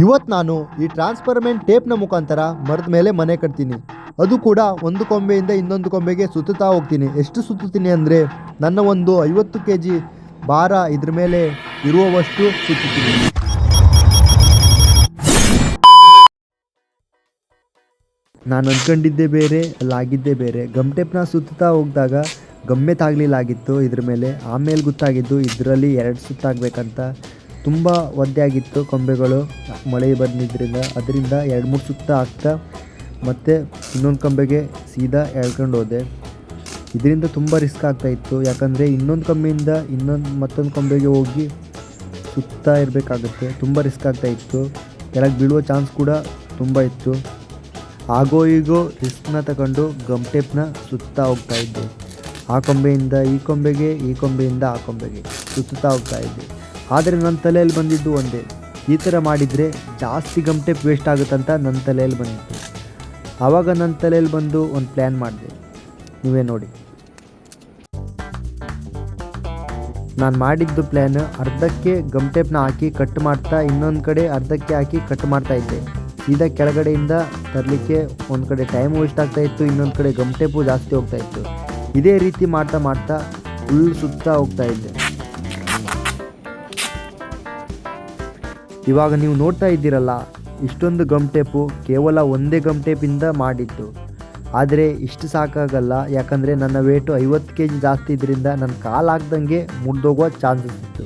ಇವತ್ತು ನಾನು ಈ ಟ್ರಾನ್ಸ್ಫರ್ಮೆಂಟ್ ಟೇಪ್ನ ಮುಖಾಂತರ ಮರದ ಮೇಲೆ ಮನೆ ಕಟ್ತೀನಿ. ಅದು ಕೂಡ ಒಂದು ಕೊಂಬೆಯಿಂದ ಇನ್ನೊಂದು ಕೊಂಬೆಗೆ ಸುತ್ತುತ್ತಾ ಹೋಗ್ತೀನಿ. ಎಷ್ಟು ಸುತ್ತುತ್ತೀನಿ ಅಂದರೆ ನನ್ನ ಒಂದು 50 kg ಭಾರ ಇದ್ರ ಮೇಲೆ ಇರುವಷ್ಟು ಸುತ್ತುತ್ತೀನಿ. ನಾನು ಅಂದ್ಕೊಂಡಿದ್ದೇ ಬೇರೆ, ಅಲ್ಲಾಗಿದ್ದೇ ಬೇರೆ. ಗಮ್ ಟೇಪ್ನ ಸುತ್ತುತ್ತಾ ಹೋಗಿದಾಗ ಗಮ್ಮೆ ತಾಗಲಿಲ್ಲಾಗಿತ್ತು ಇದ್ರ ಮೇಲೆ. ಆಮೇಲೆ ಗೊತ್ತಾಗಿದ್ದು ಇದರಲ್ಲಿ 2 ಸುತ್ತಾಗಬೇಕಂತ. ತುಂಬ ಒದ್ದೆ ಆಗಿತ್ತು ಕೊಂಬೆಗಳು ಮಳೆ ಬಂದಿದ್ದರಿಂದ. ಅದರಿಂದ 2-3 ಸುತ್ತ ಆಗ್ತಾ ಮತ್ತು ಇನ್ನೊಂದು ಕೊಂಬೆಗೆ ಸೀದಾ ಎಳ್ಕೊಂಡು ಹೋದೆ. ಇದರಿಂದ ತುಂಬ ರಿಸ್ಕ್ ಆಗ್ತಾಯಿತ್ತು, ಯಾಕಂದರೆ ಇನ್ನೊಂದು ಕೊಂಬೆಯಿಂದ ಮತ್ತೊಂದು ಕೊಂಬೆಗೆ ಹೋಗಿ ಸುತ್ತಾ ಇರಬೇಕಾಗುತ್ತೆ. ತುಂಬ ರಿಸ್ಕ್ ಆಗ್ತಾಯಿತ್ತು. ಕೆಳಗೆ ಬೀಳುವ ಚಾನ್ಸ್ ಕೂಡ ತುಂಬ ಇತ್ತು. ಆಗೋ ಈಗೋ ರಿಸ್ಕ್ನ ತಗೊಂಡು ಗಮ್ ಟೇಪ್ನ ಸುತ್ತಾ ಹೋಗ್ತಾಯಿದ್ದೆ. ಆ ಕೊಂಬೆಯಿಂದ ಈ ಕೊಂಬೆಗೆ, ಈ ಕೊಂಬೆಯಿಂದ ಆ ಕೊಂಬೆಗೆ ಸುತ್ತಾ ಹೋಗ್ತಾಯಿದ್ದೆ. ಆದರೆ ನನ್ನ ತಲೆಯಲ್ಲಿ ಬಂದಿದ್ದು ಒಂದೇ, ಈ ಥರ ಮಾಡಿದರೆ ಜಾಸ್ತಿ ಗಮ್ ಟೇಪ್ ವೇಸ್ಟ್ ಆಗುತ್ತಂತ ನನ್ನ ತಲೆಯಲ್ಲಿ ಬಂದಿತ್ತು. ಆವಾಗ ನನ್ನ ತಲೆಯಲ್ಲಿ ಬಂದು ಒಂದು ಪ್ಲ್ಯಾನ್ ಮಾಡಿದೆ. ನೀವೇ ನೋಡಿ. ನಾನು ಮಾಡಿದ್ದು ಪ್ಲ್ಯಾನ್, ಅರ್ಧಕ್ಕೆ ಗಮ್ ಟೇಪ್ನ ಹಾಕಿ ಕಟ್ ಮಾಡ್ತಾ ಇನ್ನೊಂದು ಕಡೆ ಅರ್ಧಕ್ಕೆ ಹಾಕಿ ಕಟ್ ಮಾಡ್ತಾಯಿದ್ದೆ. ಸೀದಾ ಕೆಳಗಡೆಯಿಂದ ತರಲಿಕ್ಕೆ ಒಂದು ಕಡೆ ಟೈಮ್ ವೇಸ್ಟ್ ಆಗ್ತಾಯಿತ್ತು, ಇನ್ನೊಂದು ಕಡೆ ಗಮ್ ಟೇಪು ಜಾಸ್ತಿ ಹೋಗ್ತಾಯಿತ್ತು. ಇದೇ ರೀತಿ ಮಾಡ್ತಾ ಮಾಡ್ತಾ ಫುಲ್ ಸುತ್ತಾ ಹೋಗ್ತಾಯಿದ್ದೆ. ಇವಾಗ ನೀವು ನೋಡ್ತಾ ಇದ್ದೀರಲ್ಲ, ಇಷ್ಟೊಂದು ಗಮ್ ಟೇಪು ಕೇವಲ ಒಂದೇ ಗಮ್ ಟೇಪಿಂದ ಮಾಡಿದ್ದು. ಆದರೆ ಇಷ್ಟು ಸಾಕಾಗಲ್ಲ, ಯಾಕಂದರೆ ನನ್ನ ವೇಟು 50 kg ಜಾಸ್ತಿ ಇದರಿಂದ ನನ್ನ ಕಾಲು ಹಾಕ್ದಂಗೆ ಮುರಿದೋಗೋ ಚಾನ್ಸಸ್ ಇತ್ತು.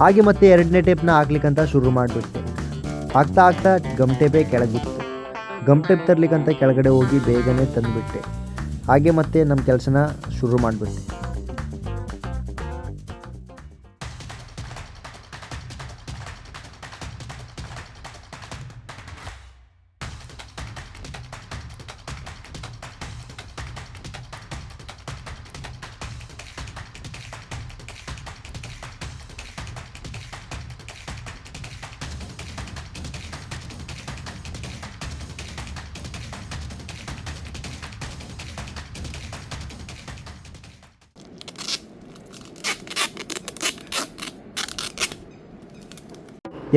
ಹಾಗೆ ಮತ್ತೆ 2ನೇ ಟೇಪ್ನ ಹಾಕ್ಲಿಕ್ಕಂತ ಶುರು ಮಾಡಿಬಿಟ್ಟೆ. ಆಗ್ತಾ ಆಗ್ತಾ ಗಮ್ ಟೇಪೇ ಕೆಳಗಿತ್ತು. ಗಮ್ ಟೇಪ್ ತರಲಿಕ್ಕಂತ ಕೆಳಗಡೆ ಹೋಗಿ ಬೇಗನೆ ತಂದುಬಿಟ್ಟೆ. ಹಾಗೆ ಮತ್ತೆ ನಮ್ಮ ಕೆಲಸನ ಶುರು ಮಾಡಿಬಿಟ್ಟೆ.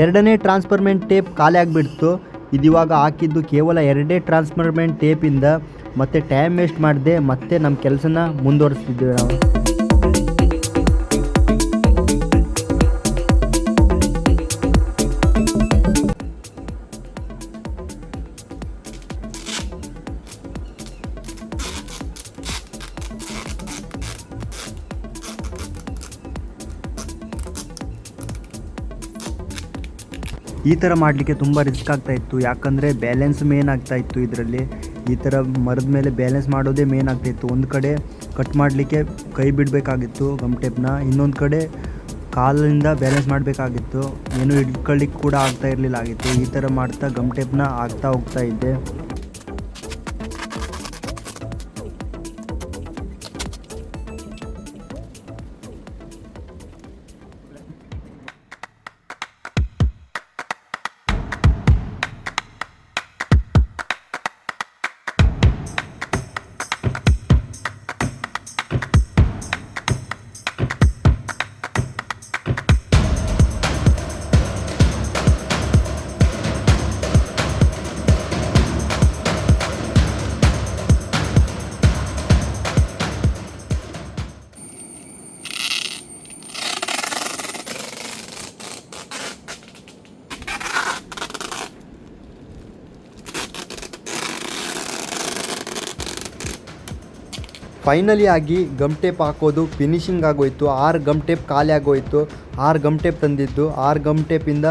ಎರಡನೇ ಟ್ರಾನ್ಸ್ಫರ್ಮೆಂಟ್ ಟೇಪ್ ಖಾಲಿ ಆಗಿಬಿಡ್ತು. ಇದಿವಾಗ ಹಾಕಿದ್ದು ಕೇವಲ 2 ಟ್ರಾನ್ಸ್ಫರ್ಮೆಂಟ್ ಟೇಪಿಂದ. ಮತ್ತು ಟೈಮ್ ವೇಸ್ಟ್ ಮಾಡದೆ ಮತ್ತೆ ನಮ್ಮ ಕೆಲಸನ ಮುಂದುವರಿಸ್ತಿದ್ದೇವೆ ನಾವು. ಈ ಥರ ಮಾಡಲಿಕ್ಕೆ ತುಂಬ ರಿಸ್ಕ್ ಆಗ್ತಾಯಿತ್ತು, ಯಾಕಂದರೆ ಬ್ಯಾಲೆನ್ಸ್ ಮೇನ್ ಆಗ್ತಾಯಿತ್ತು ಇದರಲ್ಲಿ. ಈ ಥರ ಮರದ ಮೇಲೆ ಬ್ಯಾಲೆನ್ಸ್ ಮಾಡೋದೇ ಮೇನ್ ಆಗ್ತಾಯಿತ್ತು. ಒಂದು ಕಡೆ ಕಟ್ ಮಾಡಲಿಕ್ಕೆ ಕೈ ಬಿಡಬೇಕಾಗಿತ್ತು ಗಮ್ ಟೇಪ್ನ, ಇನ್ನೊಂದು ಕಡೆ ಕಾಲಿಂದ ಬ್ಯಾಲೆನ್ಸ್ ಮಾಡಬೇಕಾಗಿತ್ತು. ಏನು ಹಿಡ್ಕೊಳ್ಳಿಕ್ಕೆ ಕೂಡ ಆಗ್ತಾ ಇರಲಿಲ್ಲ ಆಗಿತ್ತು. ಈ ಥರ ಮಾಡ್ತಾ ಗಮ್ ಟೇಪ್ನ ಹಾಕ್ತಾ ಹೋಗ್ತಾ ಇದ್ದೆ. ಫೈನಲಿ ಆಗಿ ಗಮ್ ಟೇಪ್ ಹಾಕೋದು ಫಿನಿಶಿಂಗ್ ಆಗೋಯಿತು. 6 ಗಮ್ ಟೇಪ್ ಖಾಲಿ ಆಗೋಯಿತು. 6 ಗಮ್ ಟೇಪ್ ತಂದಿದ್ದು. 6 ಗಮ್ ಟೇಪಿಂದ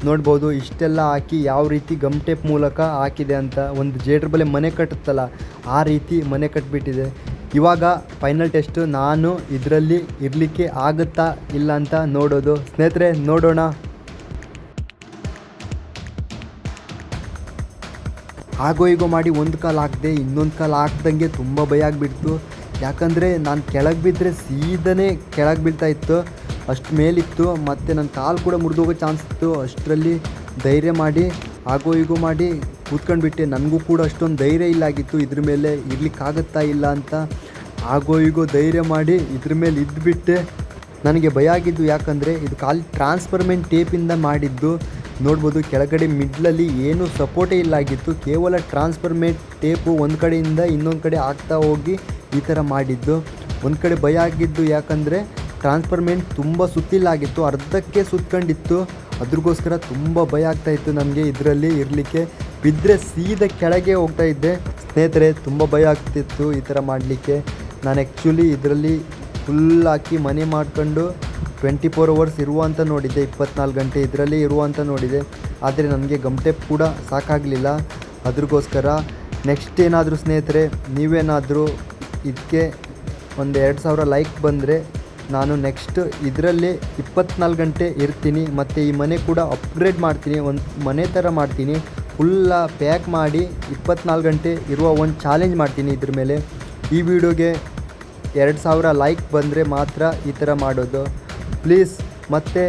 ನೋಡ್ಬೋದು ಇಷ್ಟೆಲ್ಲ ಹಾಕಿ ಯಾವ ರೀತಿ ಗಮ್ ಟೇಪ್ ಮೂಲಕ ಹಾಕಿದೆ ಅಂತ. ಒಂದು ಜೇಡ್ರ ಬಲೆ ಮನೆ ಕಟ್ಟುತ್ತಲ್ಲ ಆ ರೀತಿ ಮನೆ ಕಟ್ಟಿಬಿಟ್ಟಿದೆ. ಇವಾಗ ಫೈನಲ್ ಟೆಸ್ಟು, ನಾನು ಇದರಲ್ಲಿ ಇರಲಿಕ್ಕೆ ಆಗುತ್ತಾ ಇಲ್ಲ ಅಂತ ನೋಡೋದು. ಸ್ನೇಹಿತರೆ ನೋಡೋಣ. ಆಗೋ ಈಗೋ ಮಾಡಿ ಒಂದು ಕಾಲು ಹಾಕಿದೆ, ಇನ್ನೊಂದು ಕಾಲು ಹಾಕ್ದಂಗೆ ತುಂಬ ಭಯ ಆಗಿಬಿಡ್ತು. ಯಾಕಂದರೆ ನಾನು ಕೆಳಗೆ ಬಿದ್ದರೆ ಸೀದನೇ ಕೆಳಗೆ ಬೀಳ್ತಾ ಇತ್ತು, ಅಷ್ಟು ಮೇಲಿತ್ತು. ಮತ್ತು ನನ್ನ ಕಾಲು ಕೂಡ ಮುರಿದೋಗೋ ಚಾನ್ಸ್ ಇತ್ತು. ಅಷ್ಟರಲ್ಲಿ ಧೈರ್ಯ ಮಾಡಿ ಆಗೋ ಈಗೋ ಮಾಡಿ ಕೂತ್ಕೊಂಡ್ಬಿಟ್ಟೆ. ನನಗೂ ಕೂಡ ಅಷ್ಟೊಂದು ಧೈರ್ಯ ಇಲ್ಲ ಆಗಿತ್ತು ಇದ್ರ ಮೇಲೆ ಇರಲಿಕ್ಕಾಗತ್ತಾ ಇಲ್ಲ ಅಂತ. ಆಗೋ ಈಗೋ ಧೈರ್ಯ ಮಾಡಿ ಇದ್ರ ಮೇಲೆ ಇದ್ದುಬಿಟ್ಟೆ. ನನಗೆ ಭಯ ಆಗಿದ್ದು ಯಾಕಂದರೆ ಇದು ಖಾಲಿ ಟ್ರಾನ್ಸ್ಫರ್ಮೆಂಟ್ ಟೇಪಿಂದ ಮಾಡಿದ್ದು. ನೋಡ್ಬೋದು ಕೆಳಗಡೆ ಮಿಡ್ಲಲ್ಲಿ ಏನು ಸಪೋರ್ಟೇ ಇಲ್ಲಾಗಿತ್ತು, ಕೇವಲ ಟ್ರಾನ್ಸ್ಫರ್ಮೇಟ್ ಟೇಪು ಒಂದು ಕಡೆಯಿಂದ ಇನ್ನೊಂದು ಕಡೆ ಆಗ್ತಾ ಹೋಗಿ ಈ ಥರ ಮಾಡಿದ್ದು. ಒಂದು ಕಡೆ ಭಯ ಆಗಿದ್ದು ಯಾಕಂದರೆ ಟ್ರಾನ್ಸ್ಫರ್ಮೇಟ್ ತುಂಬ ಸುತ್ತಿಲ್ಲಾಗಿತ್ತು, ಅರ್ಧಕ್ಕೆ ಸುತ್ಕೊಂಡಿತ್ತು. ಅದ್ರಗೋಸ್ಕರ ತುಂಬ ಭಯ ಆಗ್ತಾಯಿತ್ತು ನಮಗೆ ಇದರಲ್ಲಿ ಇರಲಿಕ್ಕೆ. ಬಿದ್ದರೆ ಸೀದಾ ಕೆಳಗೆ ಹೋಗ್ತಾ ಇದ್ದೆ ಸ್ನೇಹಿತರೆ. ತುಂಬ ಭಯ ಆಗ್ತಿತ್ತು ಈ ಥರ ಮಾಡಲಿಕ್ಕೆ. ನಾನು ಆ್ಯಕ್ಚುಲಿ ಇದರಲ್ಲಿ ಫುಲ್ ಹಾಕಿ ಮನೆ ಮಾಡ್ಕೊಂಡು 24 ಅವರ್ಸ್ ಇರುವಂತ ನೋಡಿದ್ದೆ, 24 ಗಂಟೆ ಇದರಲ್ಲಿ ಇರುವಂತ ನೋಡಿದೆ. ಆದರೆ ನನಗೆ ಗಮ್ ಟೇಪ್ ಕೂಡ ಸಾಕಾಗಲಿಲ್ಲ. ಅದ್ರಗೋಸ್ಕರ ನೆಕ್ಸ್ಟ್ ಏನಾದರೂ ಸ್ನೇಹಿತರೆ ನೀವೇನಾದರೂ ಇದಕ್ಕೆ ಒಂದು 2000 ಲೈಕ್ ಬಂದರೆ ನಾನು ನೆಕ್ಸ್ಟ್ ಇದರಲ್ಲೇ 24 ಗಂಟೆ ಇರ್ತೀನಿ. ಮತ್ತು ಈ ಮನೆ ಕೂಡ ಅಪ್ಗ್ರೇಡ್ ಮಾಡ್ತೀನಿ, ಒಂದು ಮನೆ ಥರ ಮಾಡ್ತೀನಿ. ಫುಲ್ಲ ಪ್ಯಾಕ್ ಮಾಡಿ 24 ಗಂಟೆ ಇರುವ ಒಂದು ಚಾಲೆಂಜ್ ಮಾಡ್ತೀನಿ ಇದ್ರ ಮೇಲೆ. ಈ ವಿಡಿಯೋಗೆ 2000 ಲೈಕ್ ಬಂದರೆ ಮಾತ್ರ ಈ ಥರ ಮಾಡೋದು. ಪ್ಲೀಸ್ ಮತ್ತೆ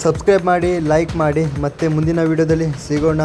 ಸಬ್ಸ್ಕ್ರೈಬ್ ಮಾಡಿ, ಲೈಕ್ ಮಾಡಿ. ಮತ್ತೆ ಮುಂದಿನ ವಿಡಿಯೋದಲ್ಲಿ ಸಿಗೋಣ.